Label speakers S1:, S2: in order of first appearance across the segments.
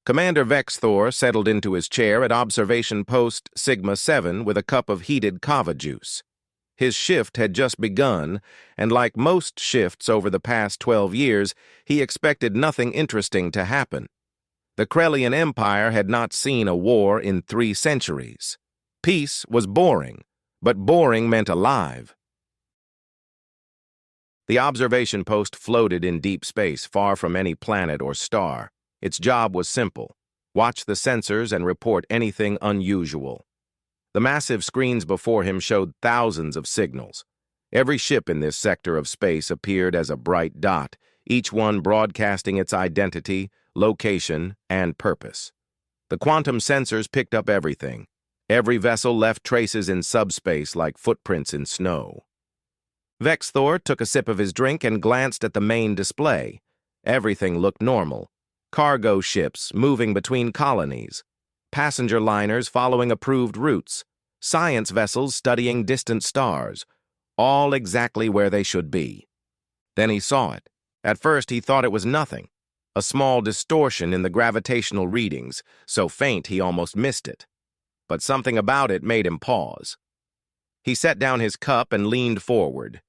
S1: Commander Vexthor settled into his chair at Observation Post Sigma-7 with a cup of heated kava juice. His shift had just begun, and like most shifts over the past 12 years, he expected nothing interesting to happen. The Krellian Empire had not seen a war in 3 centuries. Peace was boring, but boring meant alive. The observation post floated in deep space, far from any planet or star. Its job was simple: watch the sensors and report anything unusual. The massive screens before him showed thousands of signals. Every ship in this sector of space appeared as a bright dot, each one broadcasting its identity, location, and purpose. The quantum sensors picked up everything. Every vessel left traces in subspace like footprints in snow. Vexthor took a sip of his drink and glanced at the main display. Everything looked normal. Cargo ships moving between colonies, passenger liners following approved routes, science vessels studying distant stars, all exactly where they should be. Then he saw it. At first he thought it was nothing, a small distortion in the gravitational readings, so faint he almost missed it. But something about it made him pause. He set down his cup and leaned forward,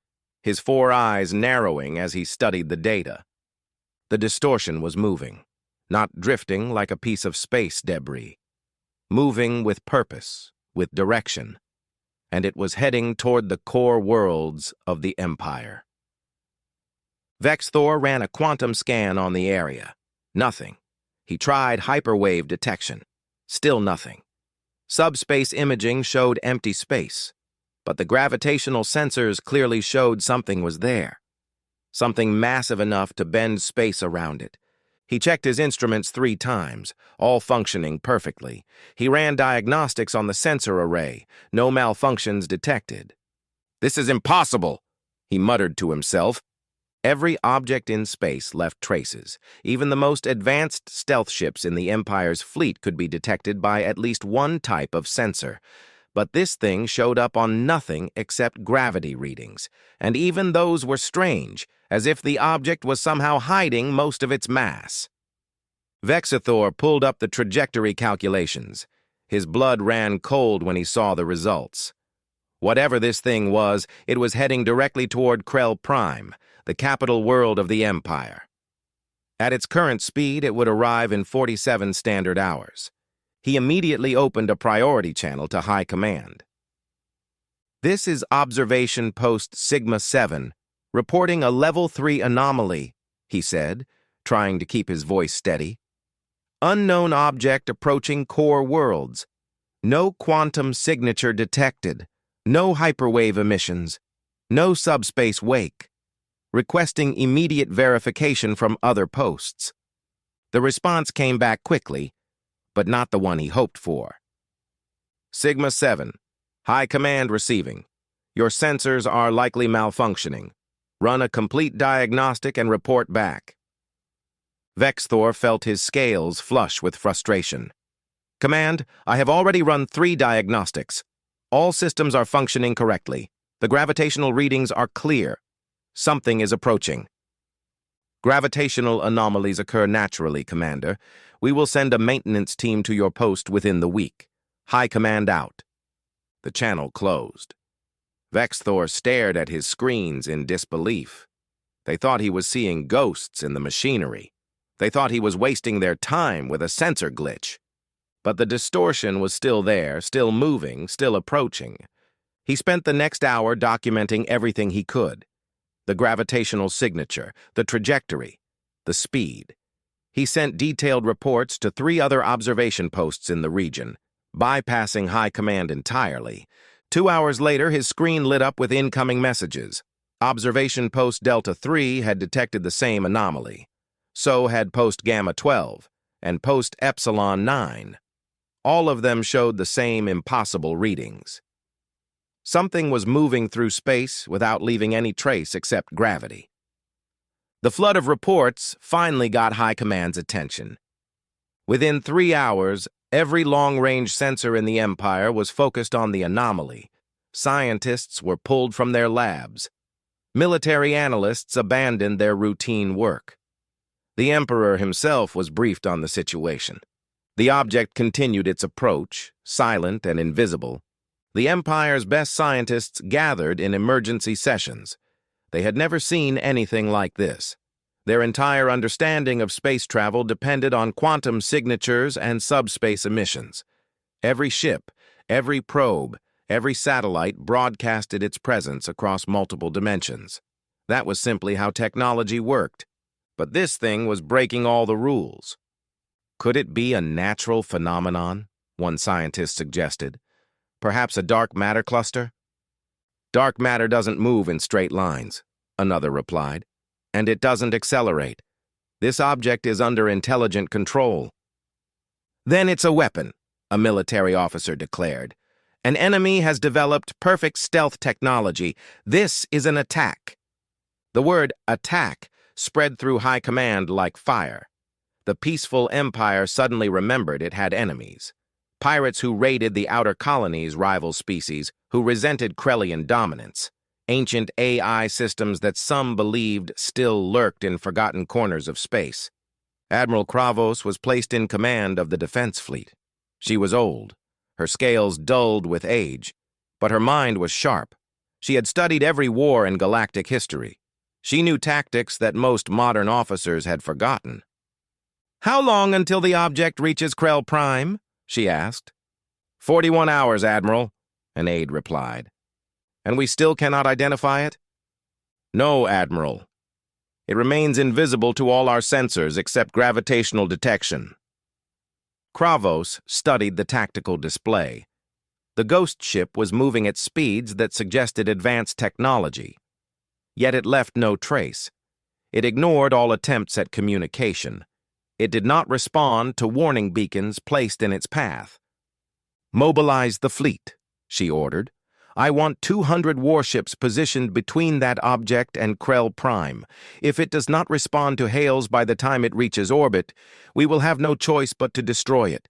S1: his 4 eyes narrowing as he studied the data. The distortion was moving, not drifting like a piece of space debris. Moving with purpose, with direction, and it was heading toward the core worlds of the Empire. Vexthor ran a quantum scan on the area. Nothing. He tried hyperwave detection. Still nothing. Subspace imaging showed empty space, but the gravitational sensors clearly showed something was there. Something massive enough to bend space around it. He checked his instruments 3 times, all functioning perfectly. He ran diagnostics on the sensor array. No malfunctions detected. "This is impossible," he muttered to himself. Every object in space left traces. Even the most advanced stealth ships in the Empire's fleet could be detected by at least one type of sensor. But this thing showed up on nothing except gravity readings, and even those were strange, as if the object was somehow hiding most of its mass. Vexthor pulled up the trajectory calculations. His blood ran cold when he saw the results. Whatever this thing was, it was heading directly toward Krell Prime, the capital world of the Empire. At its current speed, it would arrive in 47 standard hours. He immediately opened a priority channel to High Command. "This is Observation Post Sigma-7, reporting a Level 3 anomaly," he said, trying to keep his voice steady. "Unknown object approaching core worlds. No quantum signature detected. No hyperwave emissions. No subspace wake. Requesting immediate verification from other posts." The response came back quickly, but not the one he hoped for. "Sigma-7, High Command receiving. Your sensors are likely malfunctioning. Run a complete diagnostic and report back." Vexthor felt his scales flush with frustration. "Command, I have already run 3 diagnostics. All systems are functioning correctly. The gravitational readings are clear. Something is approaching." "Gravitational anomalies occur naturally, Commander. We will send a maintenance team to your post within the week. High Command out." The channel closed. Vexthor stared at his screens in disbelief. They thought he was seeing ghosts in the machinery. They thought he was wasting their time with a sensor glitch. But the distortion was still there, still moving, still approaching. He spent the next hour documenting everything he could. The gravitational signature, the trajectory, the speed. He sent detailed reports to 3 other observation posts in the region, bypassing High Command entirely. 2 hours later, his screen lit up with incoming messages. Observation Post Delta 3 had detected the same anomaly. So had Post Gamma 12 and Post Epsilon 9. All of them showed the same impossible readings. Something was moving through space without leaving any trace except gravity. The flood of reports finally got High Command's attention. Within 3 hours, every long-range sensor in the Empire was focused on the anomaly. Scientists were pulled from their labs. Military analysts abandoned their routine work. The Emperor himself was briefed on the situation. The object continued its approach, silent and invisible. The Empire's best scientists gathered in emergency sessions. They had never seen anything like this. Their entire understanding of space travel depended on quantum signatures and subspace emissions. Every ship, every probe, every satellite broadcasted its presence across multiple dimensions. That was simply how technology worked. But this thing was breaking all the rules. Could it be a natural phenomenon? One scientist suggested. Perhaps a dark matter cluster? Dark matter doesn't move in straight lines, another replied. And it doesn't accelerate. This object is under intelligent control. Then it's a weapon, a military officer declared. An enemy has developed perfect stealth technology. This is an attack. The word attack spread through high command like fire. The peaceful empire suddenly remembered it had enemies. Pirates who raided the outer colonies' rival species, who resented Krellian dominance. Ancient AI systems that some believed still lurked in forgotten corners of space. Admiral Kravos was placed in command of the defense fleet. She was old, her scales dulled with age, but her mind was sharp. She had studied every war in galactic history. She knew tactics that most modern officers had forgotten. "How long until the object reaches Krell Prime?" she asked. 41 hours, Admiral," an aide replied. "And we still cannot identify it?" "No, Admiral. It remains invisible to all our sensors except gravitational detection." Kravos studied the tactical display. The ghost ship was moving at speeds that suggested advanced technology. Yet it left no trace. It ignored all attempts at communication. It did not respond to warning beacons placed in its path. "Mobilize the fleet," she ordered. "I want 200 warships positioned between that object and Krell Prime. If it does not respond to hails by the time it reaches orbit, we will have no choice but to destroy it."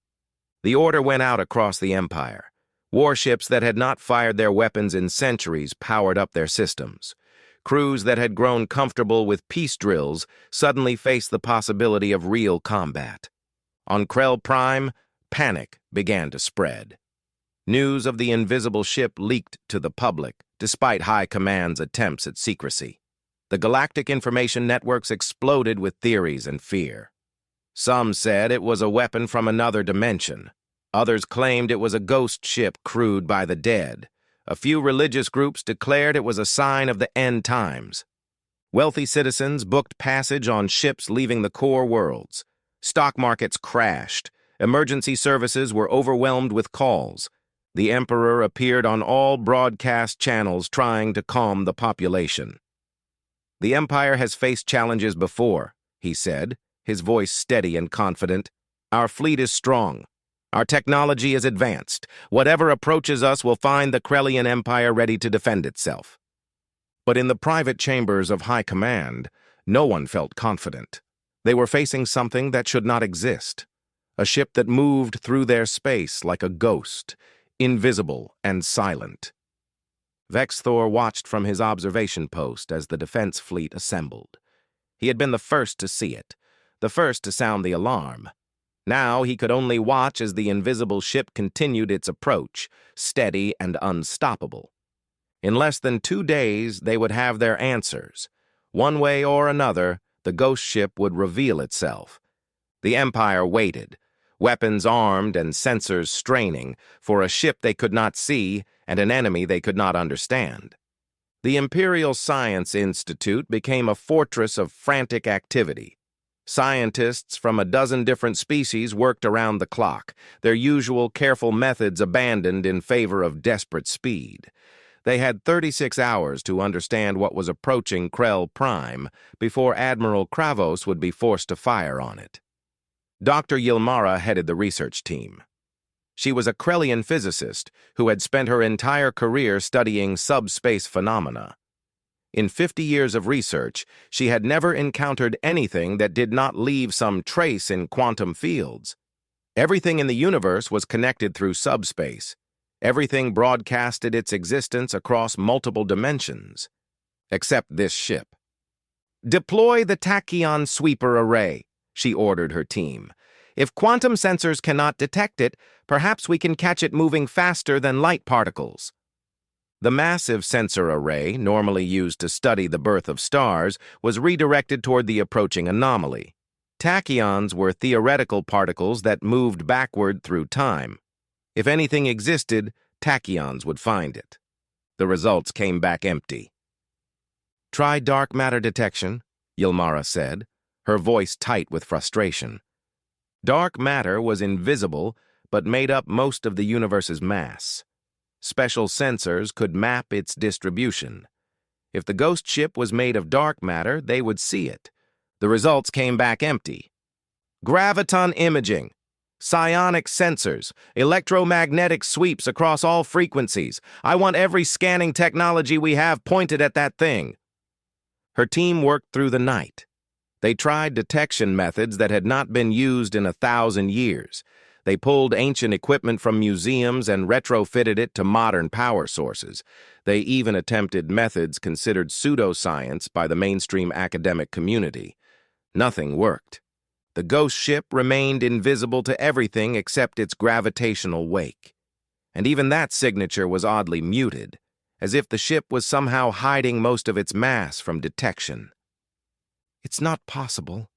S1: The order went out across the Empire. Warships that had not fired their weapons in centuries powered up their systems. Crews that had grown comfortable with peace drills suddenly faced the possibility of real combat. On Krell Prime, panic began to spread. News of the invisible ship leaked to the public, despite High Command's attempts at secrecy. The galactic information networks exploded with theories and fear. Some said it was a weapon from another dimension. Others claimed it was a ghost ship crewed by the dead. A few religious groups declared it was a sign of the end times. Wealthy citizens booked passage on ships leaving the core worlds. Stock markets crashed. Emergency services were overwhelmed with calls. The Emperor appeared on all broadcast channels trying to calm the population. "The Empire has faced challenges before," he said, his voice steady and confident. "Our fleet is strong. Our technology is advanced. Whatever approaches us will find the Krellian Empire ready to defend itself." But in the private chambers of High Command, no one felt confident. They were facing something that should not exist. A ship that moved through their space like a ghost, invisible and silent. Vexthor watched from his observation post as the defense fleet assembled. He had been the first to see it, the first to sound the alarm. Now he could only watch as the invisible ship continued its approach, steady and unstoppable. In less than 2 days, they would have their answers. One way or another, the ghost ship would reveal itself. The Empire waited, weapons armed and sensors straining, for a ship they could not see and an enemy they could not understand. The Imperial Science Institute became a fortress of frantic activity. Scientists from a dozen different species worked around the clock, their usual careful methods abandoned in favor of desperate speed. They had 36 hours to understand what was approaching Krell Prime before Admiral Kravos would be forced to fire on it. Dr. Yilmara headed the research team. She was a Krellian physicist who had spent her entire career studying subspace phenomena. In 50 years of research, she had never encountered anything that did not leave some trace in quantum fields. Everything in the universe was connected through subspace. Everything broadcasted its existence across multiple dimensions. Except this ship. "Deploy the tachyon sweeper array," she ordered her team. "If quantum sensors cannot detect it, perhaps we can catch it moving faster than light particles." The massive sensor array, normally used to study the birth of stars, was redirected toward the approaching anomaly. Tachyons were theoretical particles that moved backward through time. If anything existed, tachyons would find it. The results came back empty. "Try dark matter detection," Yilmara said, her voice tight with frustration. Dark matter was invisible, but made up most of the universe's mass. Special sensors could map its distribution. If the ghost ship was made of dark matter, they would see it. The results came back empty. "Graviton imaging, psionic sensors, electromagnetic sweeps across all frequencies. I want every scanning technology we have pointed at that thing." Her team worked through the night. They tried detection methods that had not been used in 1,000 years. They pulled ancient equipment from museums and retrofitted it to modern power sources. They even attempted methods considered pseudoscience by the mainstream academic community. Nothing worked. The ghost ship remained invisible to everything except its gravitational wake. And even that signature was oddly muted, as if the ship was somehow hiding most of its mass from detection. "It's not possible,"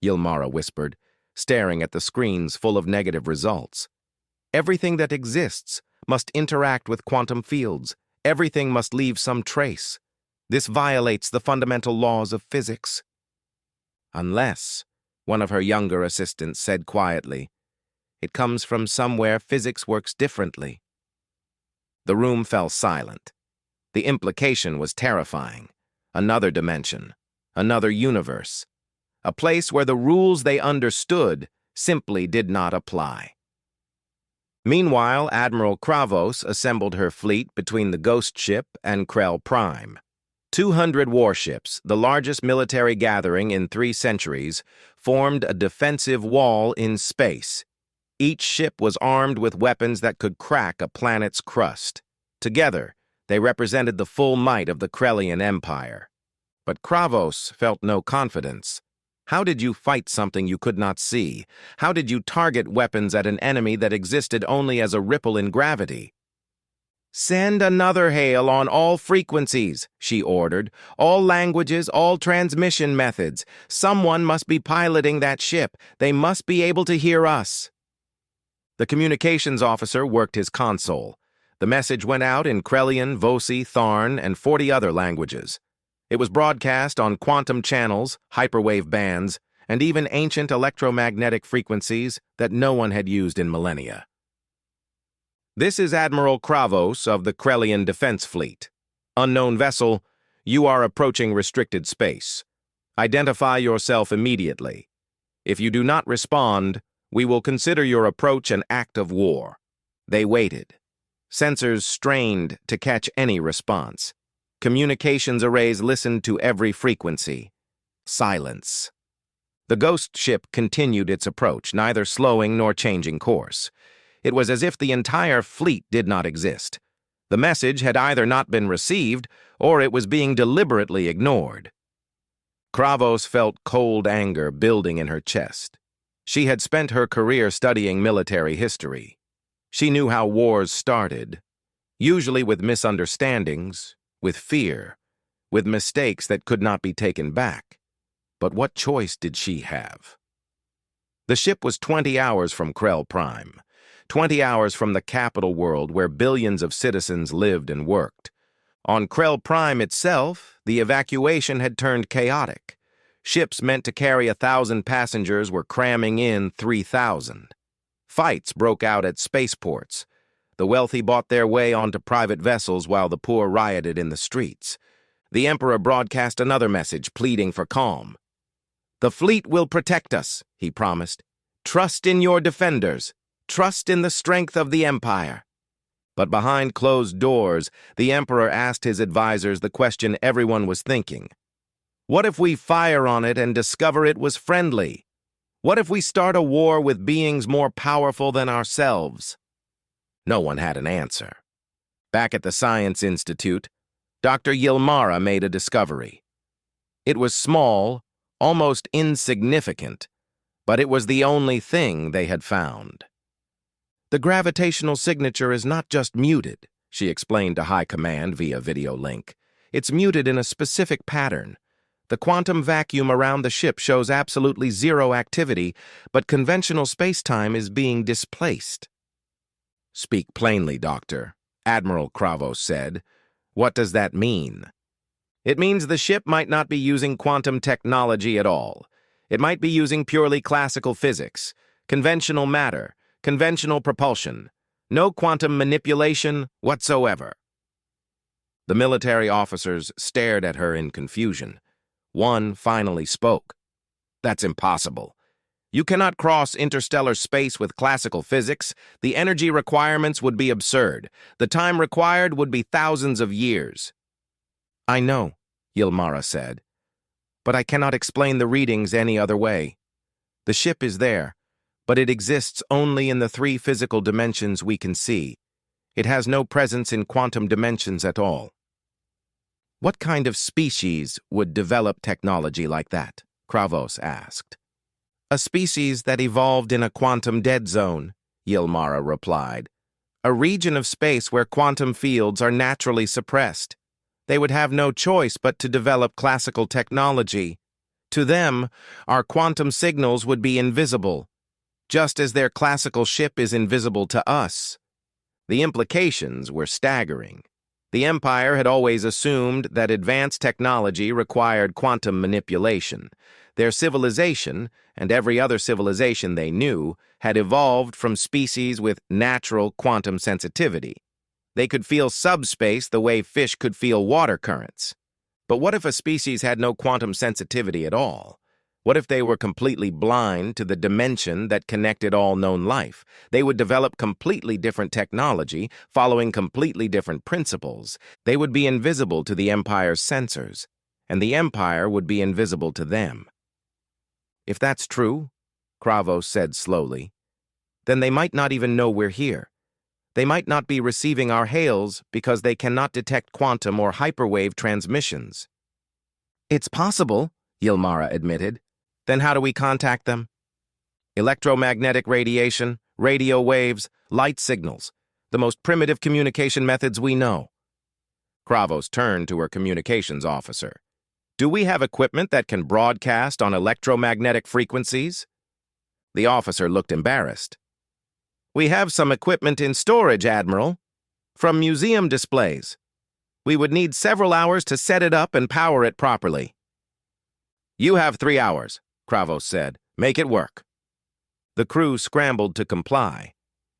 S1: Yilmara whispered, staring at the screens full of negative results. "Everything that exists must interact with quantum fields. Everything must leave some trace. This violates the fundamental laws of physics." "Unless," one of her younger assistants said quietly, "it comes from somewhere physics works differently." The room fell silent. The implication was terrifying. Another dimension. Another universe. A place where the rules they understood simply did not apply. Meanwhile, Admiral Kravos assembled her fleet between the Ghost Ship and Krell Prime. 200 warships, the largest military gathering in 3 centuries, formed a defensive wall in space. Each ship was armed with weapons that could crack a planet's crust. Together, they represented the full might of the Krellian Empire. But Kravos felt no confidence. How did you fight something you could not see? How did you target weapons at an enemy that existed only as a ripple in gravity? "Send another hail on all frequencies," she ordered. "All languages, all transmission methods. Someone must be piloting that ship. They must be able to hear us." The communications officer worked his console. The message went out in Krellian, Vosi, Tharn, and 40 other languages. It was broadcast on quantum channels, hyperwave bands, and even ancient electromagnetic frequencies that no one had used in millennia. "This is Admiral Kravos of the Krellian Defense Fleet. Unknown vessel, you are approaching restricted space. Identify yourself immediately. If you do not respond, we will consider your approach an act of war." They waited. Sensors strained to catch any response. Communications arrays listened to every frequency. Silence. The ghost ship continued its approach, neither slowing nor changing course. It was as if the entire fleet did not exist. The message had either not been received, or it was being deliberately ignored. Kravos felt cold anger building in her chest. She had spent her career studying military history. She knew how wars started, usually with misunderstandings, with fear, with mistakes that could not be taken back. But what choice did she have? The ship was 20 hours from Krell Prime, 20 hours from the capital world where billions of citizens lived and worked. On Krell Prime itself, the evacuation had turned chaotic. Ships meant to carry 1,000 passengers were cramming in 3,000. Fights broke out at spaceports. The wealthy bought their way onto private vessels while the poor rioted in the streets. The Emperor broadcast another message pleading for calm. "The fleet will protect us," he promised. "Trust in your defenders. Trust in the strength of the Empire." But behind closed doors, the Emperor asked his advisors the question everyone was thinking. What if we fire on it and discover it was friendly? What if we start a war with beings more powerful than ourselves? No one had an answer. Back at the Science Institute, Dr. Yilmara made a discovery. It was small, almost insignificant, but it was the only thing they had found. The gravitational signature is not just muted, she explained to High Command via video link. It's muted in a specific pattern. The quantum vacuum around the ship shows absolutely zero activity, but conventional spacetime is being displaced. Speak plainly, Doctor, Admiral Kravos said. What does that mean? It means the ship might not be using quantum technology at all. It might be using purely classical physics, conventional matter, conventional propulsion, no quantum manipulation whatsoever. The military officers stared at her in confusion. One finally spoke. That's impossible. You cannot cross interstellar space with classical physics. The energy requirements would be absurd. The time required would be thousands of years. I know, Ylmara said, but I cannot explain the readings any other way. The ship is there, but it exists only in the 3 physical dimensions we can see. It has no presence in quantum dimensions at all. What kind of species would develop technology like that? Kravos asked. A species that evolved in a quantum dead zone, Ylmara replied. A region of space where quantum fields are naturally suppressed. They would have no choice but to develop classical technology. To them, our quantum signals would be invisible, just as their classical ship is invisible to us. The implications were staggering. The Empire had always assumed that advanced technology required quantum manipulation. Their civilization, and every other civilization they knew, had evolved from species with natural quantum sensitivity. They could feel subspace the way fish could feel water currents. But what if a species had no quantum sensitivity at all? What if they were completely blind to the dimension that connected all known life? They would develop completely different technology, following completely different principles. They would be invisible to the Empire's sensors, and the Empire would be invisible to them. If that's true, Kravos said slowly, then they might not even know we're here. They might not be receiving our hails because they cannot detect quantum or hyperwave transmissions. It's possible, Ylmara admitted. Then how do we contact them? Electromagnetic radiation, radio waves, light signals, the most primitive communication methods we know. Kravos turned to her communications officer. Do we have equipment that can broadcast on electromagnetic frequencies? The officer looked embarrassed. We have some equipment in storage, Admiral, from museum displays. We would need several hours to set it up and power it properly. You have 3 hours, Kravos said. Make it work. The crew scrambled to comply.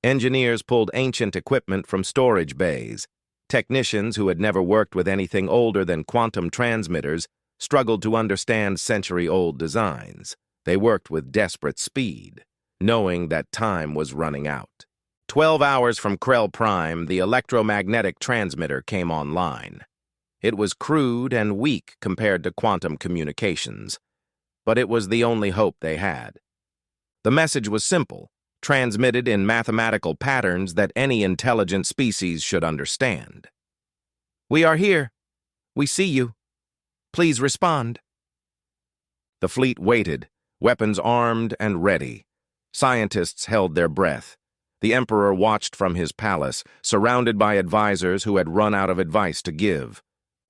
S1: Engineers pulled ancient equipment from storage bays. Technicians who had never worked with anything older than quantum transmitters struggled to understand century-old designs. They worked with desperate speed, knowing that time was running out. 12 hours from Krell Prime, the electromagnetic transmitter came online. It was crude and weak compared to quantum communications, but it was the only hope they had. The message was simple, transmitted in mathematical patterns that any intelligent species should understand. We are here. We see you. Please respond. The fleet waited, weapons armed and ready. Scientists held their breath. The Emperor watched from his palace, surrounded by advisors who had run out of advice to give.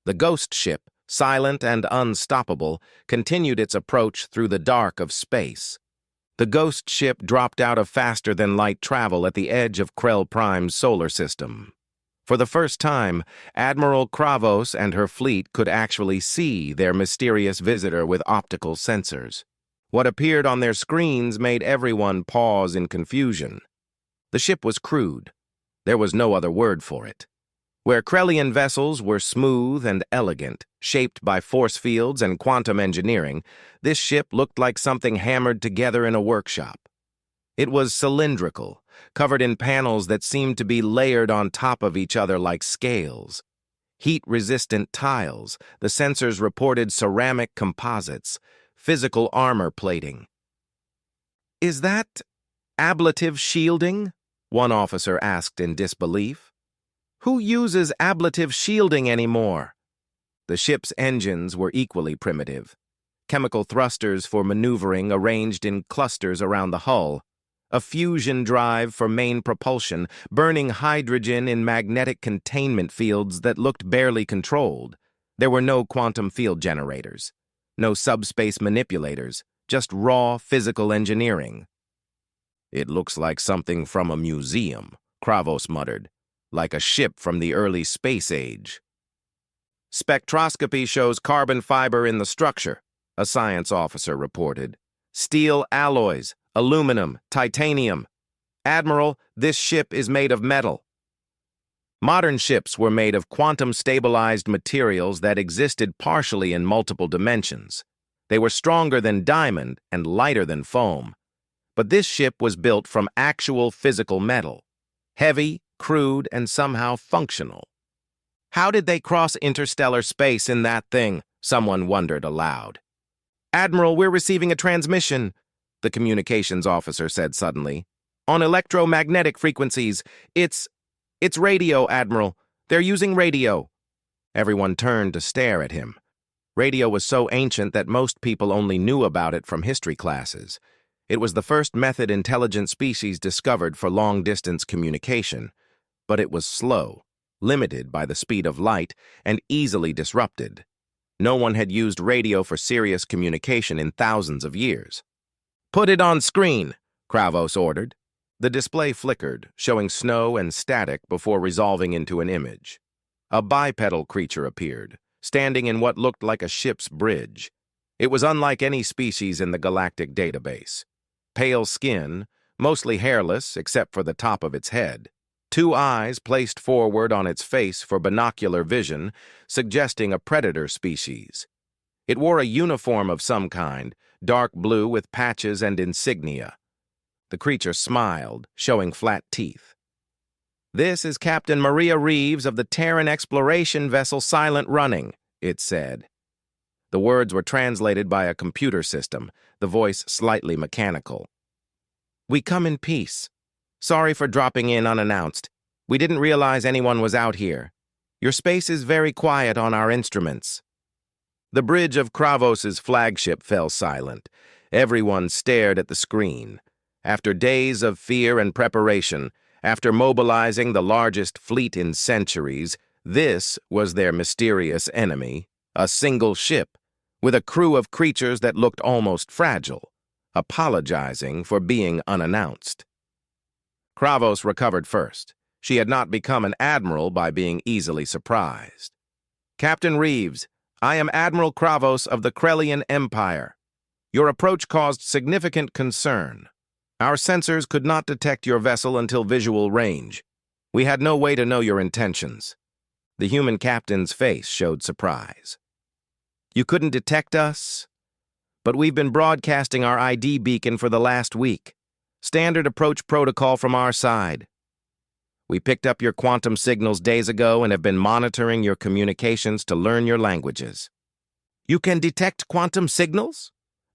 S1: The ghost ship, silent and unstoppable, continued its approach through the dark of space. The ghost ship dropped out of faster-than-light travel at the edge of Krell Prime's solar system. For the first time, Admiral Kravos and her fleet could actually see their mysterious visitor with optical sensors. What appeared on their screens made everyone pause in confusion. The ship was crude. There was no other word for it. Where Krellian vessels were smooth and elegant, shaped by force fields and quantum engineering, this ship looked like something hammered together in a workshop. It was cylindrical, covered in panels that seemed to be layered on top of each other like scales. Heat-resistant tiles, the sensors reported ceramic composites, physical armor plating. Is that ablative shielding? One officer asked in disbelief. Who uses ablative shielding anymore? The ship's engines were equally primitive. chemical thrusters for maneuvering arranged in clusters around the hull, a fusion drive for main propulsion, burning hydrogen in magnetic containment fields that looked barely controlled. There were no quantum field generators, no subspace manipulators, just raw physical engineering. "It looks like something from a museum," Kravos muttered, "like a ship from the early space age." "Spectroscopy shows carbon fiber in the structure," a science officer reported. "Steel alloys, aluminum, titanium. Admiral, this ship is made of metal." Modern ships were made of quantum-stabilized materials that existed partially in multiple dimensions. They were stronger than diamond and lighter than foam. But this ship was built from actual physical metal, heavy, crude, and somehow functional. "How did they cross interstellar space in that thing?" someone wondered aloud. "Admiral, we're receiving a transmission," the communications officer said suddenly. "On electromagnetic frequencies. It's radio, Admiral. They're using radio." Everyone turned to stare at him. Radio was so ancient that most people only knew about it from history classes. It was the first method intelligent species discovered for long-distance communication, but it was slow, limited by the speed of light, and easily disrupted. No one had used radio for serious communication in thousands of years. "Put it on screen," Kravos ordered. The display flickered, showing snow and static before resolving into an image. A bipedal creature appeared, standing in what looked like a ship's bridge. It was unlike any species in the galactic database. Pale skin, mostly hairless except for the top of its head. 2 eyes placed forward on its face for binocular vision, suggesting a predator species. It wore a uniform of some kind, dark blue with patches and insignia. The creature smiled, showing flat teeth. "This is Captain Maria Reeves of the Terran exploration vessel Silent Running," it said. The words were translated by a computer system, the voice slightly mechanical. "We come in peace. Sorry for dropping in unannounced. We didn't realize anyone was out here. Your space is very quiet on our instruments." The bridge of Kravos's flagship fell silent. Everyone stared at the screen. After days of fear and preparation, after mobilizing the largest fleet in centuries, this was their mysterious enemy, a single ship, with a crew of creatures that looked almost fragile, apologizing for being unannounced. Kravos recovered first. She had not become an admiral by being easily surprised. "Captain Reeves, I am Admiral Kravos of the Krellian Empire. Your approach caused significant concern. Our sensors could not detect your vessel until visual range. We had no way to know your intentions." The human captain's face showed surprise. "You couldn't detect us? But we've been broadcasting our ID beacon for the last week. Standard approach protocol from our side. We picked up your quantum signals days ago and have been monitoring your communications to learn your languages." "You can detect quantum signals?"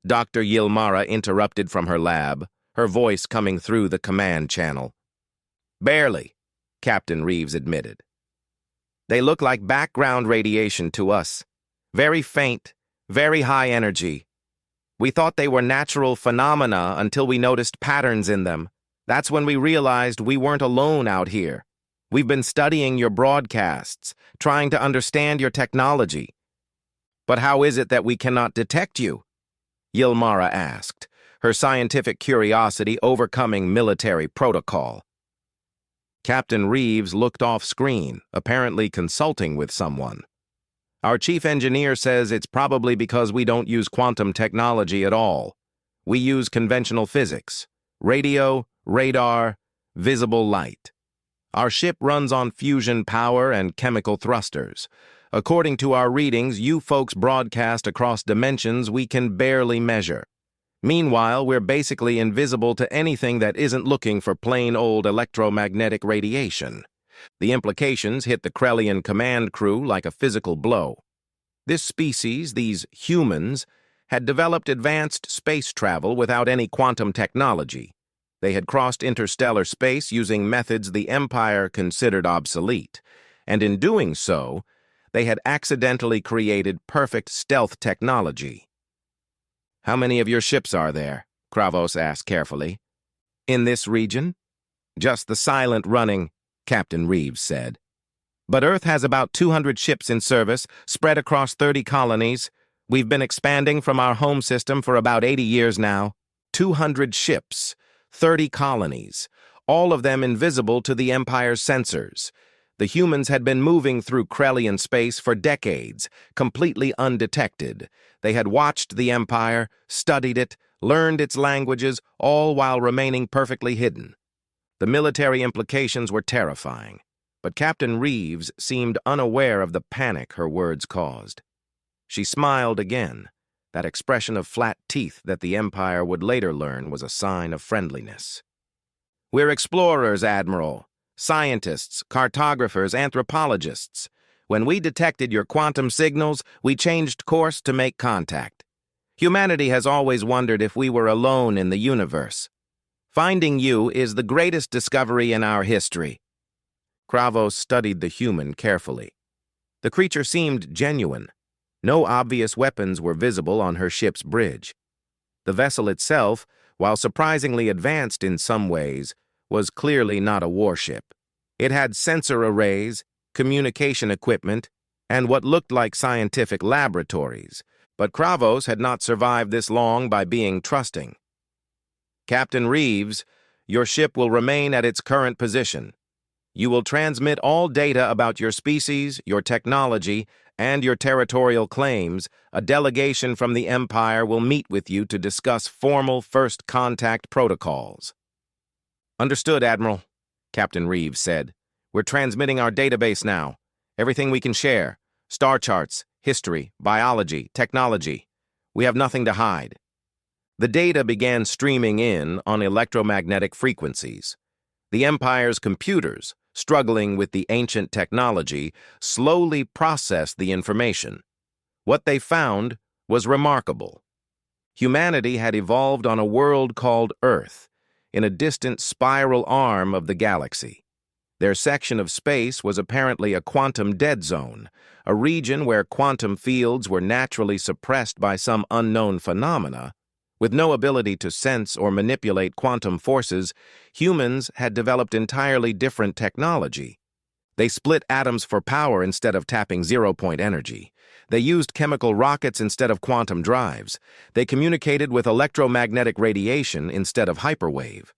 S1: Dr. Yilmara interrupted from her lab, her voice coming through the command channel. "Barely," Captain Reeves admitted. "They look like background radiation to us. Very faint, very high energy. We thought they were natural phenomena until we noticed patterns in them. That's when we realized we weren't alone out here. We've been studying your broadcasts, trying to understand your technology." "But how is it that we cannot detect you?" Yilmara asked, her scientific curiosity overcoming military protocol. Captain Reeves looked off-screen, apparently consulting with someone. "Our chief engineer says it's probably because we don't use quantum technology at all. We use conventional physics, radio, radar, visible light. Our ship runs on fusion power and chemical thrusters. According to our readings, you folks broadcast across dimensions we can barely measure. Meanwhile, we're basically invisible to anything that isn't looking for plain old electromagnetic radiation." The implications hit the Krellian command crew like a physical blow. This species, these humans, had developed advanced space travel without any quantum technology. They had crossed interstellar space using methods the Empire considered obsolete, and in doing so, they had accidentally created perfect stealth technology. How many of your ships are there? Kravos asked carefully. In this region? Just the silent running, Captain Reeves said. But Earth has about 200 ships in service, spread across 30 colonies. We've been expanding from our home system for about 80 years now. 200 ships, 30 colonies, all of them invisible to the Empire's sensors. The humans had been moving through Krellian space for decades, completely undetected. They had watched the Empire, studied it, learned its languages, all while remaining perfectly hidden. The military implications were terrifying, but Captain Reeves seemed unaware of the panic her words caused. She smiled again, that expression of flat teeth that the Empire would later learn was a sign of friendliness. We're explorers, Admiral. Scientists, cartographers, anthropologists. When we detected your quantum signals, we changed course to make contact. Humanity has always wondered if we were alone in the universe. Finding you is the greatest discovery in our history. Kravos studied the human carefully. The creature seemed genuine. No obvious weapons were visible on her ship's bridge. The vessel itself, while surprisingly advanced in some ways, was clearly not a warship. It had sensor arrays, communication equipment, and what looked like scientific laboratories, but Kravos had not survived this long by being trusting. Captain Reeves, your ship will remain at its current position. You will transmit all data about your species, your technology, and your territorial claims. A delegation from the Empire will meet with you to discuss formal first contact protocols. Understood, Admiral, Captain Reeves said. We're transmitting our database now. Everything we can share. Star charts, history, biology, technology. We have nothing to hide. The data began streaming in on electromagnetic frequencies. The Empire's computers, struggling with the ancient technology, slowly processed the information. What they found was remarkable. Humanity had evolved on a world called Earth, in a distant spiral arm of the galaxy. Their section of space was apparently a quantum dead zone, a region where quantum fields were naturally suppressed by some unknown phenomena. With no ability to sense or manipulate quantum forces, humans had developed entirely different technology. They split atoms for power instead of tapping zero-point energy. They used chemical rockets instead of quantum drives. They communicated with electromagnetic radiation instead of hyperwave.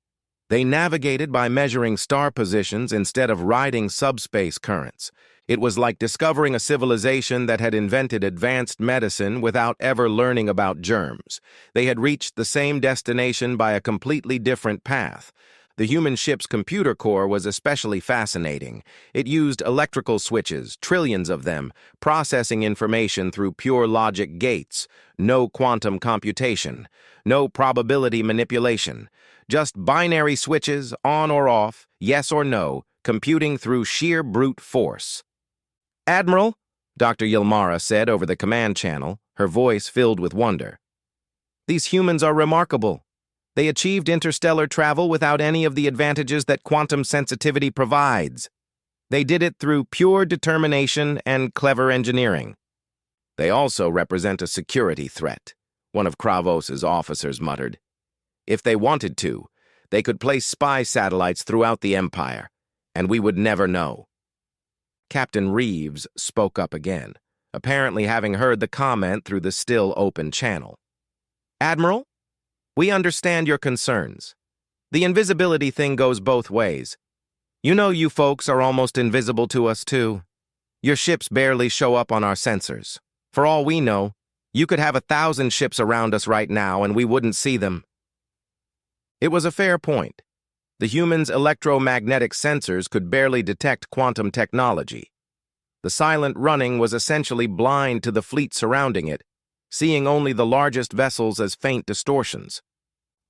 S1: They navigated by measuring star positions instead of riding subspace currents. It was like discovering a civilization that had invented advanced medicine without ever learning about germs. They had reached the same destination by a completely different path. The human ship's computer core was especially fascinating. It used electrical switches, trillions of them, processing information through pure logic gates. No quantum computation, no probability manipulation. Just binary switches, on or off, yes or no, computing through sheer brute force. Admiral, Dr. Yilmara said over the command channel, her voice filled with wonder. These humans are remarkable. They achieved interstellar travel without any of the advantages that quantum sensitivity provides. They did it through pure determination and clever engineering. They also represent a security threat, one of Kravos's officers muttered. If they wanted to, they could place spy satellites throughout the Empire, and we would never know. Captain Reeves spoke up again, apparently having heard the comment through the still open channel. Admiral, we understand your concerns. The invisibility thing goes both ways. You know you folks are almost invisible to us too. Your ships barely show up on our sensors. For all we know, you could have 1,000 ships around us right now and we wouldn't see them. It was a fair point. The humans' electromagnetic sensors could barely detect quantum technology. The silent running was essentially blind to the fleet surrounding it, seeing only the largest vessels as faint distortions.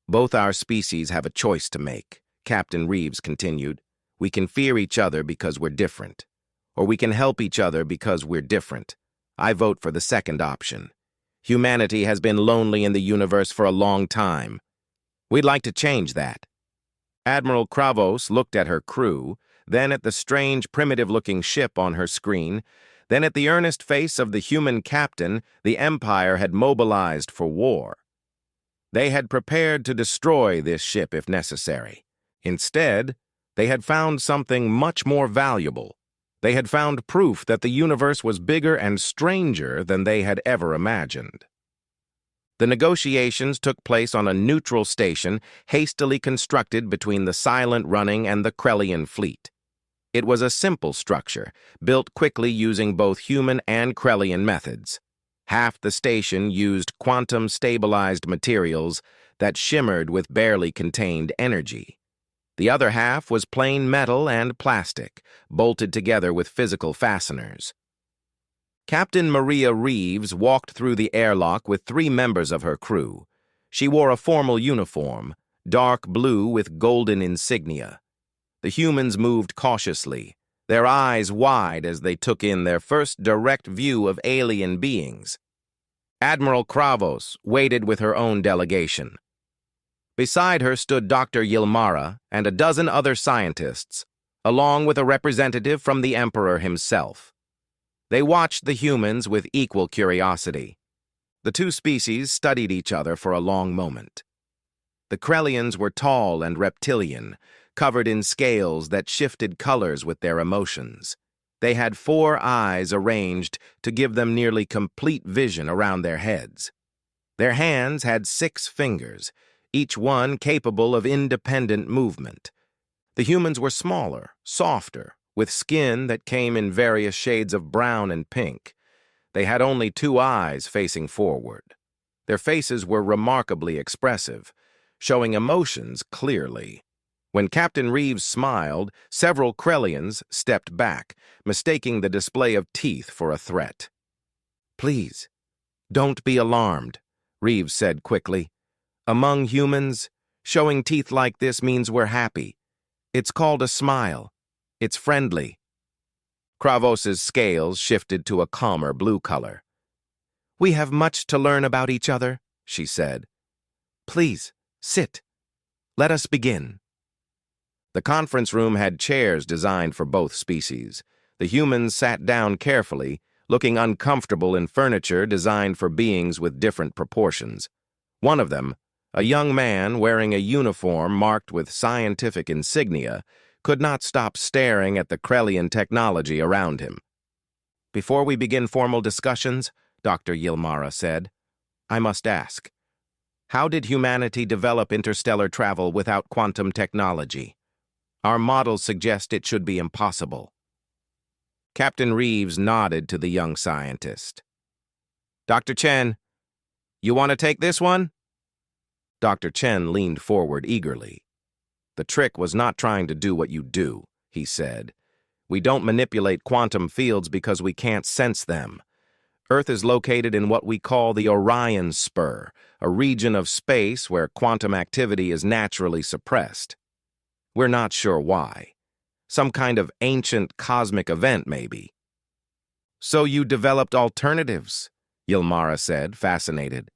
S1: Both our species have a choice to make, Captain Reeves continued. We can fear each other because we're different, or we can help each other because we're different. I vote for the second option. Humanity has been lonely in the universe for a long time. We'd like to change that. Admiral Kravos looked at her crew, then at the strange, primitive-looking ship on her screen, then at the earnest face of the human captain the Empire had mobilized for war. They had prepared to destroy this ship if necessary. Instead, they had found something much more valuable. They had found proof that the universe was bigger and stranger than they had ever imagined. The negotiations took place on a neutral station hastily constructed between the silent running and the Krellian fleet. It was a simple structure, built quickly using both human and Krellian methods. Half the station used quantum-stabilized materials that shimmered with barely contained energy. The other half was plain metal and plastic, bolted together with physical fasteners. Captain Maria Reeves walked through the airlock with 3 members of her crew. She wore a formal uniform, dark blue with golden insignia. The humans moved cautiously, their eyes wide as they took in their first direct view of alien beings. Admiral Kravos waited with her own delegation. Beside her stood Dr. Yilmara and a dozen other scientists, along with a representative from the Emperor himself. They watched the humans with equal curiosity. The 2 species studied each other for a long moment. The Krellians were tall and reptilian, covered in scales that shifted colors with their emotions. They had 4 eyes arranged to give them nearly complete vision around their heads. Their hands had 6 fingers, each one capable of independent movement. The humans were smaller, softer, with skin that came in various shades of brown and pink. They had only 2 eyes facing forward. Their faces were remarkably expressive, showing emotions clearly. When Captain Reeves smiled, several Krellians stepped back, mistaking the display of teeth for a threat. "Please, don't be alarmed," Reeves said quickly. "Among humans, showing teeth like this means we're happy. It's called a smile. It's friendly." Kravos's scales shifted to a calmer blue color. "We have much to learn about each other," she said. "Please, sit. Let us begin." The conference room had chairs designed for both species. The humans sat down carefully, looking uncomfortable in furniture designed for beings with different proportions. One of them, a young man wearing a uniform marked with scientific insignia, could not stop staring at the Krellian technology around him. "Before we begin formal discussions," Dr. Yilmara said, "I must ask, how did humanity develop interstellar travel without quantum technology? Our models suggest it should be impossible." Captain Reeves nodded to the young scientist. "Dr. Chen, you want to take this one?" Dr. Chen leaned forward eagerly. "The trick was not trying to do what you do," he said. "We don't manipulate quantum fields because we can't sense them. Earth is located in what we call the Orion Spur, a region of space where quantum activity is naturally suppressed. We're not sure why. Some kind of ancient cosmic event, maybe." "So you developed alternatives," Yilmara said, fascinated.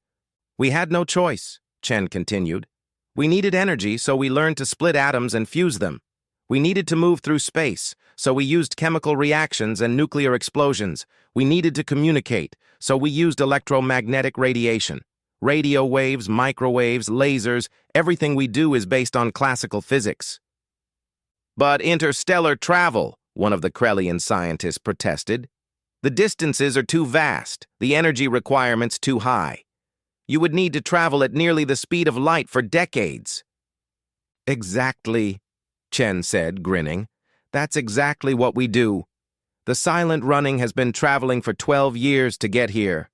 S1: "We had no choice," Chen continued. "We needed energy, so we learned to split atoms and fuse them. We needed to move through space, so we used chemical reactions and nuclear explosions. We needed to communicate, so we used electromagnetic radiation. Radio waves, microwaves, lasers, everything we do is based on classical physics." "But interstellar travel," one of the Krellian scientists protested. "The distances are too vast, the energy requirements too high. You would need to travel at nearly the speed of light for decades." "Exactly," Chen said, grinning. "That's exactly what we do. The silent running has been traveling for 12 years to get here.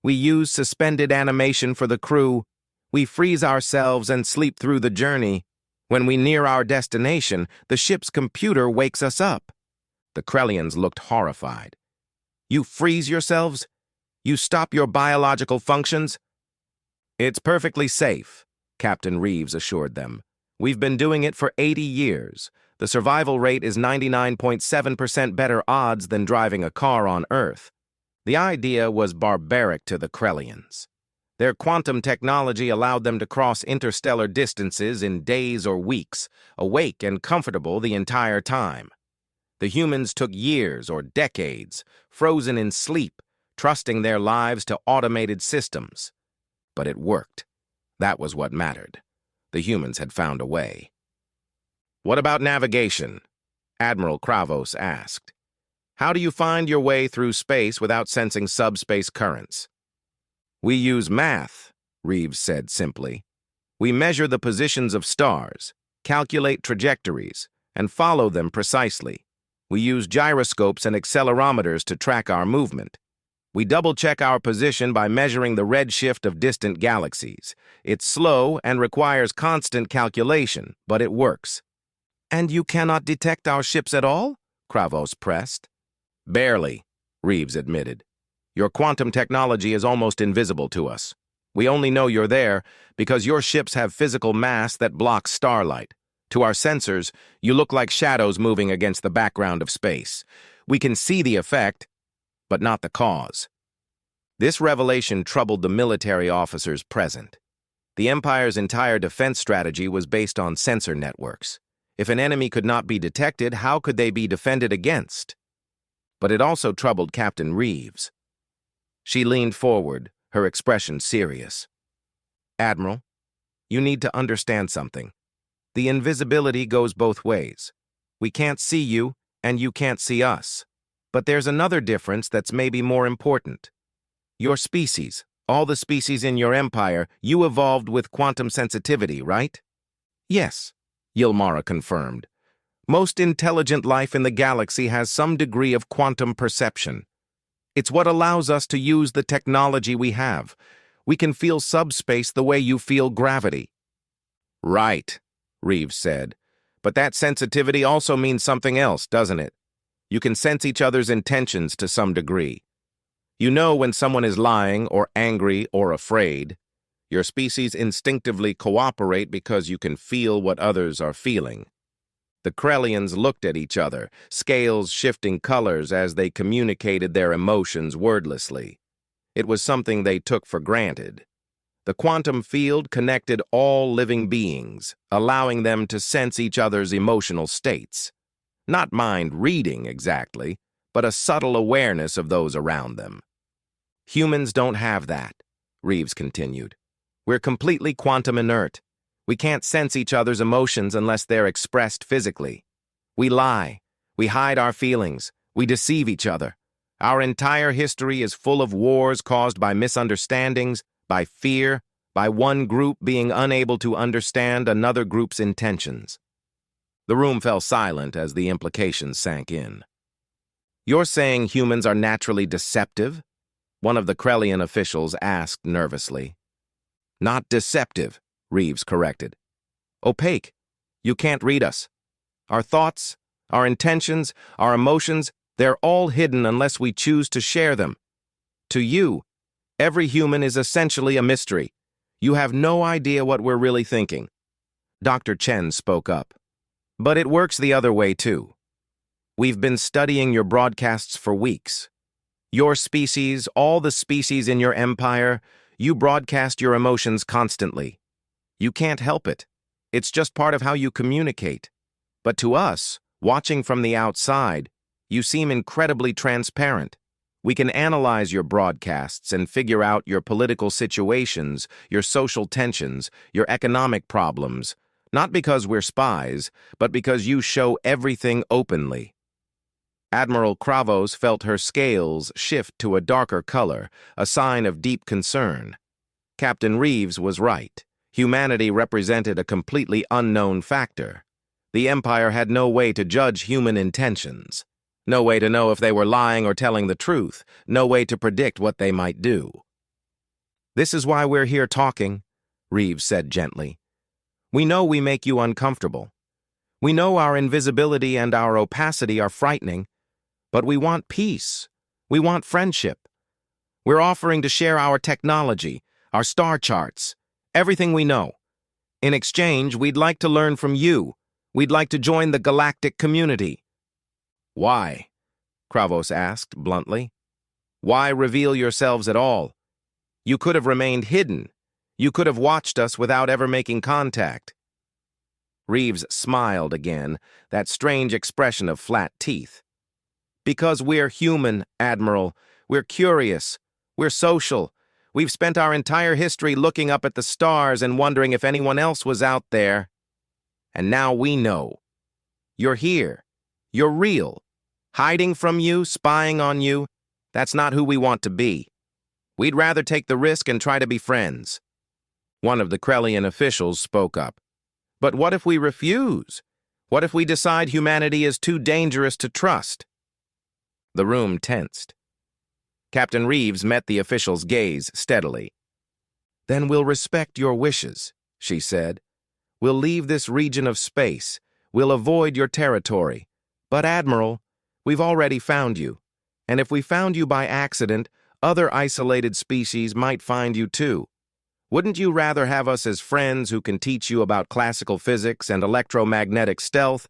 S1: We use suspended animation for the crew. We freeze ourselves and sleep through the journey. When we near our destination, the ship's computer wakes us up." The Krellians looked horrified. "You freeze yourselves? You stop your biological functions?" "It's perfectly safe," Captain Reeves assured them. "We've been doing it for 80 years. The survival rate is 99.7% better odds than driving a car on Earth." The idea was barbaric to the Krellians. Their quantum technology allowed them to cross interstellar distances in days or weeks, awake and comfortable the entire time. The humans took years or decades, frozen in sleep, trusting their lives to automated systems. But it worked. That was what mattered. The humans had found a way. "What about navigation?" Admiral Kravos asked. "How do you find your way through space without sensing subspace currents?" "We use math," Reeves said simply. "We measure the positions of stars, calculate trajectories, and follow them precisely. We use gyroscopes and accelerometers to track our movement. We double-check our position by measuring the redshift of distant galaxies. It's slow and requires constant calculation, but it works." "And you cannot detect our ships at all?" Kravos pressed. "Barely," Reeves admitted. "Your quantum technology is almost invisible to us. We only know you're there because your ships have physical mass that blocks starlight. To our sensors, you look like shadows moving against the background of space. We can see the effect, but not the cause." This revelation troubled the military officers present. The Empire's entire defense strategy was based on sensor networks. If an enemy could not be detected, how could they be defended against? But it also troubled Captain Reeves. She leaned forward, her expression serious. "Admiral, you need to understand something. The invisibility goes both ways. We can't see you, and you can't see us. But there's another difference that's maybe more important. Your species, all the species in your empire, you evolved with quantum sensitivity, right?" "Yes," Yilmara confirmed. "Most intelligent life in the galaxy has some degree of quantum perception. It's what allows us to use the technology we have. We can feel subspace the way you feel gravity." "Right," Reeves said. "But that sensitivity also means something else, doesn't it? You can sense each other's intentions to some degree. You know when someone is lying or angry or afraid. Your species instinctively cooperate because you can feel what others are feeling." The Krellians looked at each other, scales shifting colors as they communicated their emotions wordlessly. It was something they took for granted. The quantum field connected all living beings, allowing them to sense each other's emotional states. Not mind reading exactly, but a subtle awareness of those around them. "Humans don't have that," Reeves continued. "We're completely quantum inert. We can't sense each other's emotions unless they're expressed physically. We lie. We hide our feelings. We deceive each other. Our entire history is full of wars caused by misunderstandings, by fear, by one group being unable to understand another group's intentions." The room fell silent as the implications sank in. "You're saying humans are naturally deceptive?" one of the Krellian officials asked nervously. "Not deceptive," Reeves corrected. "Opaque. You can't read us. Our thoughts, our intentions, our emotions, they're all hidden unless we choose to share them. To you, every human is essentially a mystery. You have no idea what we're really thinking." Dr. Chen spoke up. "But it works the other way, too. We've been studying your broadcasts for weeks. Your species, all the species in your empire, you broadcast your emotions constantly. You can't help it. It's just part of how you communicate. But to us, watching from the outside, you seem incredibly transparent. We can analyze your broadcasts and figure out your political situations, your social tensions, your economic problems, not because we're spies, but because you show everything openly." Admiral Kravos felt her scales shift to a darker color, a sign of deep concern. Captain Reeves was right. Humanity represented a completely unknown factor. The Empire had no way to judge human intentions. No way to know if they were lying or telling the truth. No way to predict what they might do. "This is why we're here talking," Reeves said gently. "We know we make you uncomfortable. We know our invisibility and our opacity are frightening, but we want peace. We want friendship. We're offering to share our technology, our star charts, everything we know. In exchange, we'd like to learn from you. We'd like to join the galactic community." "Why?" Kravos asked bluntly. "Why reveal yourselves at all? You could have remained hidden. You could have watched us without ever making contact." Reeves smiled again, that strange expression of flat teeth. "Because we're human, Admiral. We're curious. We're social. We've spent our entire history looking up at the stars and wondering if anyone else was out there. And now we know. You're here. You're real. Hiding from you, spying on you, that's not who we want to be. We'd rather take the risk and try to be friends. One of the Krellian officials spoke up. But what if we refuse? What if we decide humanity is too dangerous to trust? The room tensed. Captain Reeves met the official's gaze steadily. Then we'll respect your wishes, she said. We'll leave this region of space. We'll avoid your territory. But, Admiral, we've already found you. And if we found you by accident, other isolated species might find you too. Wouldn't you rather have us as friends who can teach you about classical physics and electromagnetic stealth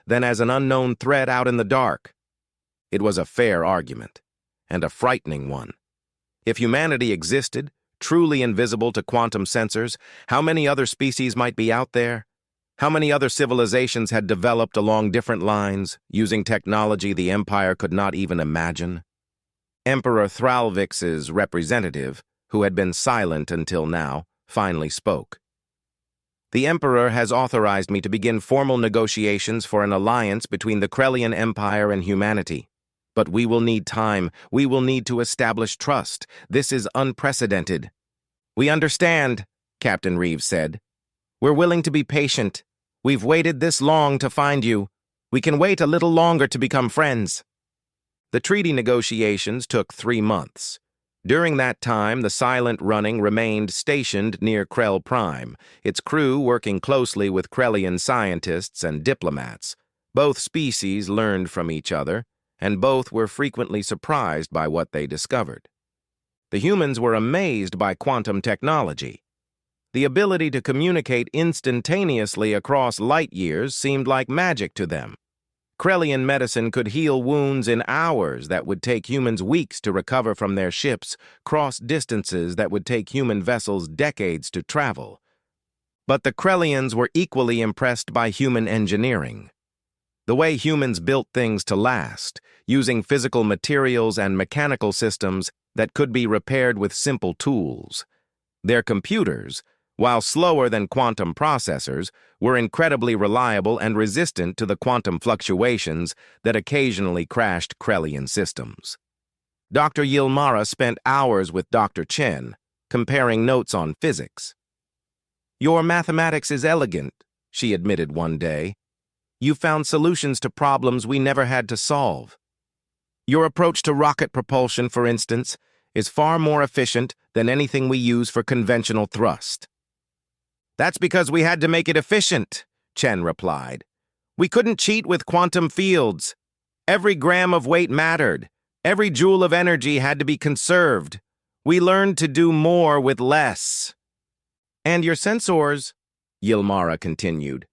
S1: than as an unknown threat out in the dark? It was a fair argument, and a frightening one. If humanity existed, truly invisible to quantum sensors, how many other species might be out there? How many other civilizations had developed along different lines, using technology the Empire could not even imagine? Emperor Thralvix's representative, who had been silent until now, finally spoke. The Emperor has authorized me to begin formal negotiations for an alliance between the Krellian Empire and humanity. But we will need time. We will need to establish trust. This is unprecedented. We understand, Captain Reeves said. We're willing to be patient. We've waited this long to find you. We can wait a little longer to become friends. The treaty negotiations took 3 months. During that time, the Silent Running remained stationed near Krell Prime, its crew working closely with Krellian scientists and diplomats. Both species learned from each other, and both were frequently surprised by what they discovered. The humans were amazed by quantum technology. The ability to communicate instantaneously across light years seemed like magic to them. Krellian medicine could heal wounds in hours that would take humans weeks to recover from their ships, cross distances that would take human vessels decades to travel. But the Krellians were equally impressed by human engineering. The way humans built things to last, using physical materials and mechanical systems that could be repaired with simple tools. Their computers, while slower than quantum processors, were incredibly reliable and resistant to the quantum fluctuations that occasionally crashed Krellian systems. Dr. Yilmara spent hours with Dr. Chen, comparing notes on physics. "Your mathematics is elegant," she admitted one day. "You found solutions to problems we never had to solve. Your approach to rocket propulsion, for instance, is far more efficient than anything we use for conventional thrust." "That's because we had to make it efficient," Chen replied. "We couldn't cheat with quantum fields. Every gram of weight mattered. Every joule of energy had to be conserved. We learned to do more with less." "And your sensors," Yilmara continued,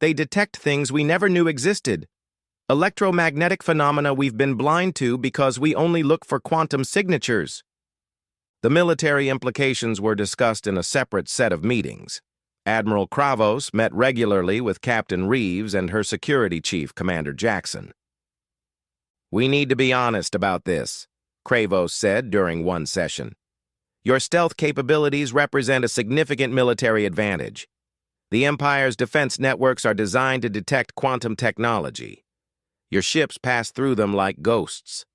S1: "they detect things we never knew existed. Electromagnetic phenomena we've been blind to because we only look for quantum signatures." The military implications were discussed in a separate set of meetings. Admiral Kravos met regularly with Captain Reeves and her security chief, Commander Jackson. "We need to be honest about this," Kravos said during one session. "Your stealth capabilities represent a significant military advantage. The Empire's defense networks are designed to detect quantum technology. Your ships pass through them like ghosts."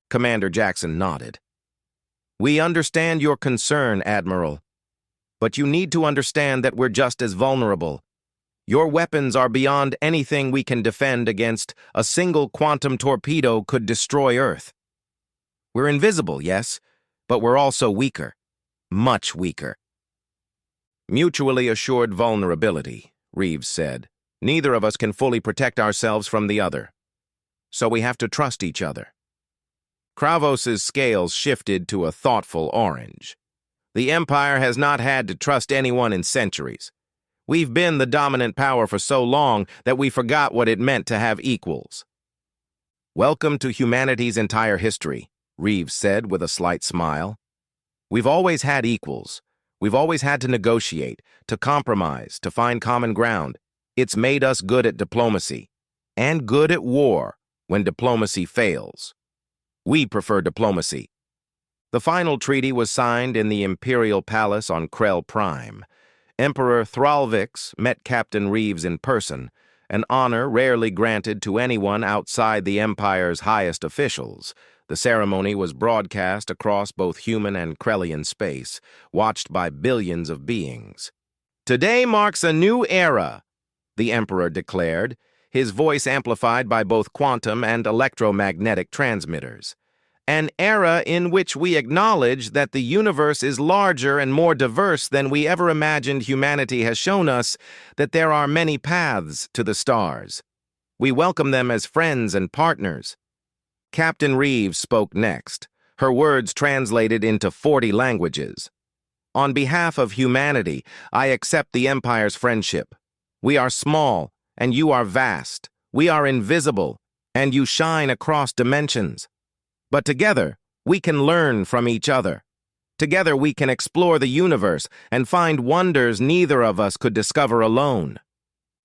S1: Commander Jackson nodded. "We understand your concern, Admiral. But you need to understand that we're just as vulnerable. Your weapons are beyond anything we can defend against. A single quantum torpedo could destroy Earth. We're invisible, yes, but we're also weaker. Much weaker." "Mutually assured vulnerability," Reeves said. "Neither of us can fully protect ourselves from the other. So we have to trust each other." Kravos's scales shifted to a thoughtful orange. "The Empire has not had to trust anyone in centuries. We've been the dominant power for so long that we forgot what it meant to have equals." "Welcome to humanity's entire history," Reeves said with a slight smile. "We've always had equals. We've always had to negotiate, to compromise, to find common ground. It's made us good at diplomacy, and good at war when diplomacy fails. We prefer diplomacy." The final treaty was signed in the Imperial Palace on Krell Prime. Emperor Thralvix met Captain Reeves in person, an honor rarely granted to anyone outside the Empire's highest officials. The ceremony was broadcast across both human and Krellian space, watched by billions of beings. "Today marks a new era," the Emperor declared, his voice amplified by both quantum and electromagnetic transmitters. "An era in which we acknowledge that the universe is larger and more diverse than we ever imagined. Humanity has shown us that there are many paths to the stars. We welcome them as friends and partners." Captain Reeves spoke next, her words translated into 40 languages. "On behalf of humanity, I accept the Empire's friendship. We are small, and you are vast. We are invisible, and you shine across dimensions. But together, we can learn from each other. Together, we can explore the universe and find wonders neither of us could discover alone."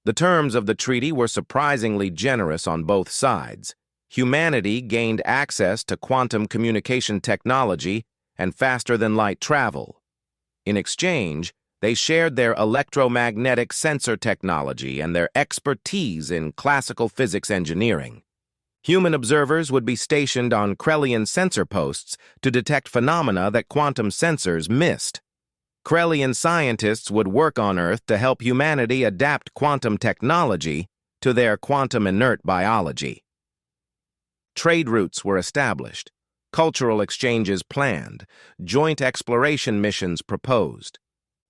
S1: The terms of the treaty were surprisingly generous on both sides. Humanity gained access to quantum communication technology and faster-than-light travel. In exchange, they shared their electromagnetic sensor technology and their expertise in classical physics engineering. Human observers would be stationed on Krellian sensor posts to detect phenomena that quantum sensors missed. Krellian scientists would work on Earth to help humanity adapt quantum technology to their quantum-inert biology. Trade routes were established, cultural exchanges planned, joint exploration missions proposed.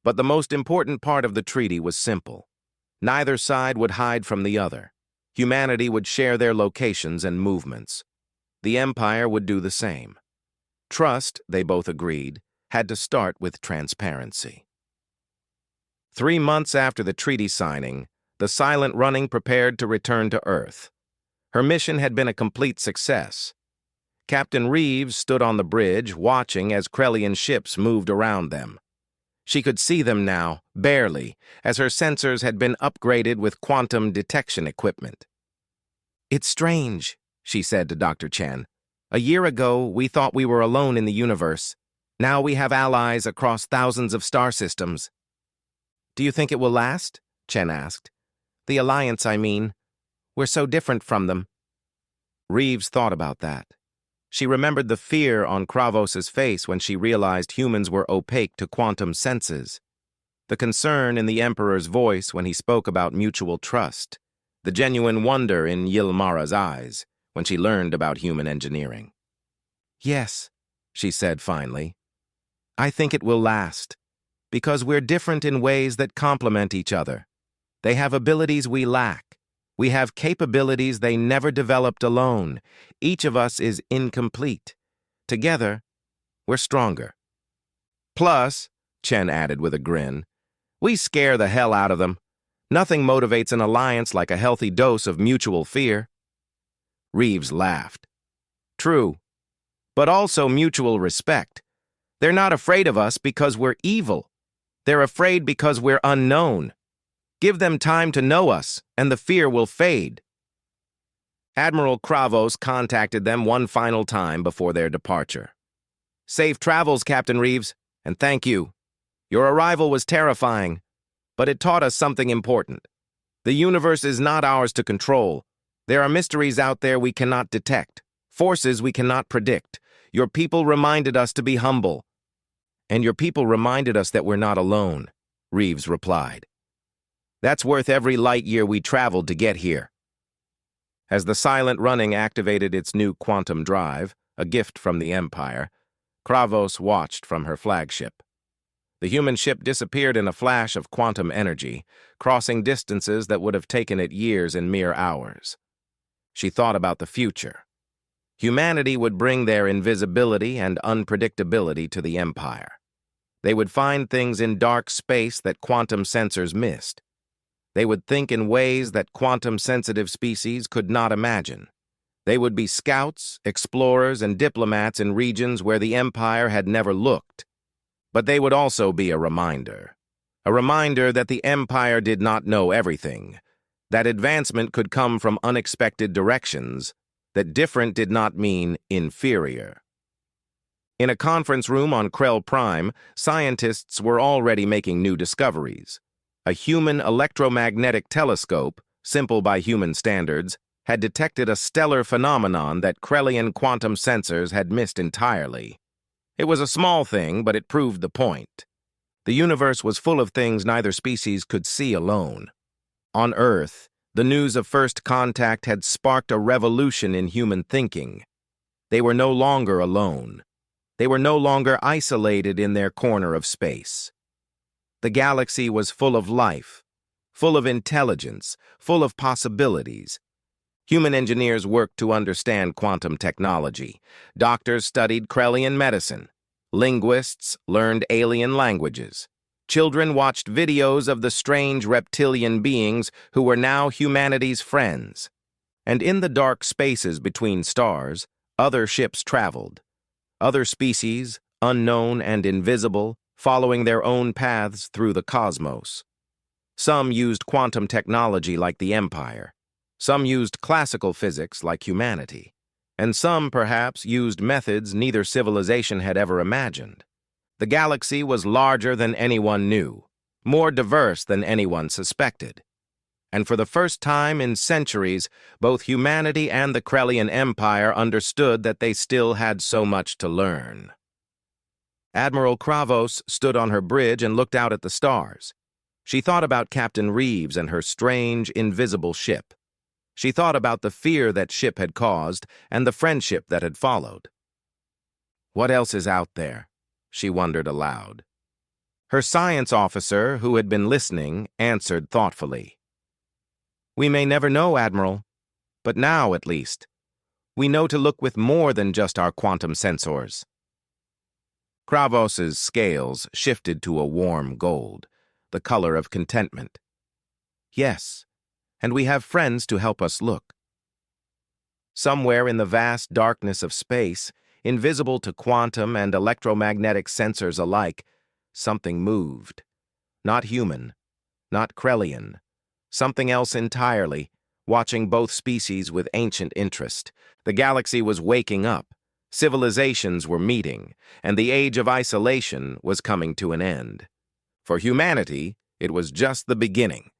S1: But the most important part of the treaty was simple. Neither side would hide from the other. Humanity would share their locations and movements. The Empire would do the same. Trust, they both agreed, had to start with transparency. 3 months after the treaty signing, the Silent Running prepared to return to Earth. Her mission had been a complete success. Captain Reeves stood on the bridge, watching as Krellian ships moved around them. She could see them now, barely, as her sensors had been upgraded with quantum detection equipment. "It's strange," she said to Dr. Chen. "A year ago, we thought we were alone in the universe. Now we have allies across thousands of star systems." "Do you think it will last?" Chen asked. "The alliance, I mean. We're so different from them." Reeves thought about that. She remembered the fear on Kravos's face when she realized humans were opaque to quantum senses. The concern in the Emperor's voice when he spoke about mutual trust. The genuine wonder in Yilmara's eyes when she learned about human engineering. "Yes," she said finally. "I think it will last, because we're different in ways that complement each other. They have abilities we lack. We have capabilities they never developed alone. Each of us is incomplete. Together, we're stronger. Plus," Chen added with a grin, "we scare the hell out of them. Nothing motivates an alliance like a healthy dose of mutual fear." Reeves laughed. "True, but also mutual respect. They're not afraid of us because we're evil. They're afraid because we're unknown. Give them time to know us, and the fear will fade." Admiral Kravos contacted them one final time before their departure. "Safe travels, Captain Reeves, and thank you. Your arrival was terrifying, but it taught us something important. The universe is not ours to control. There are mysteries out there we cannot detect, forces we cannot predict. Your people reminded us to be humble." "And your people reminded us that we're not alone," Reeves replied. "That's worth every light year we traveled to get here." As the Silent Running activated its new quantum drive, a gift from the Empire, Kravos watched from her flagship. The human ship disappeared in a flash of quantum energy, crossing distances that would have taken it years in mere hours. She thought about the future. Humanity would bring their invisibility and unpredictability to the Empire. They would find things in dark space that quantum sensors missed. They would think in ways that quantum-sensitive species could not imagine. They would be scouts, explorers, and diplomats in regions where the Empire had never looked. But they would also be a reminder that the Empire did not know everything, that advancement could come from unexpected directions, that different did not mean inferior. In a conference room on Krell Prime, scientists were already making new discoveries. A human electromagnetic telescope, simple by human standards, had detected a stellar phenomenon that Krellian quantum sensors had missed entirely. It was a small thing, but it proved the point. The universe was full of things neither species could see alone. On Earth, the news of first contact had sparked a revolution in human thinking. They were no longer alone. They were no longer isolated in their corner of space. The galaxy was full of life, full of intelligence, full of possibilities. Human engineers worked to understand quantum technology. Doctors studied Krellian medicine. Linguists learned alien languages. Children watched videos of the strange reptilian beings who were now humanity's friends. And in the dark spaces between stars, other ships traveled. Other species, unknown and invisible, following their own paths through the cosmos. Some used quantum technology like the Empire. Some used classical physics like humanity. And some, perhaps, used methods neither civilization had ever imagined. The galaxy was larger than anyone knew, more diverse than anyone suspected. And for the first time in centuries, both humanity and the Krellian Empire understood that they still had so much to learn. Admiral Kravos stood on her bridge and looked out at the stars. She thought about Captain Reeves and her strange, invisible ship. She thought about the fear that ship had caused and the friendship that had followed. What else is out there? She wondered aloud. Her science officer, who had been listening, answered thoughtfully. We may never know, Admiral, but now, at least, we know to look with more than just our quantum sensors. Kravos's scales shifted to a warm gold, the color of contentment. Yes, and we have friends to help us look. Somewhere in the vast darkness of space, invisible to quantum and electromagnetic sensors alike, something moved. Not human, not Krellian, something else entirely, watching both species with ancient interest. The galaxy was waking up, civilizations were meeting, and the age of isolation was coming to an end. For humanity, it was just the beginning.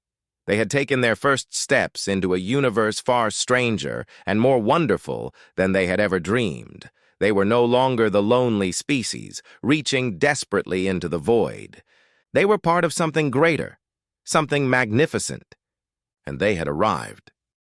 S1: They had taken their first steps into a universe far stranger and more wonderful than they had ever dreamed. They were no longer the lonely species, reaching desperately into the void. They were part of something greater, something magnificent, and they had arrived.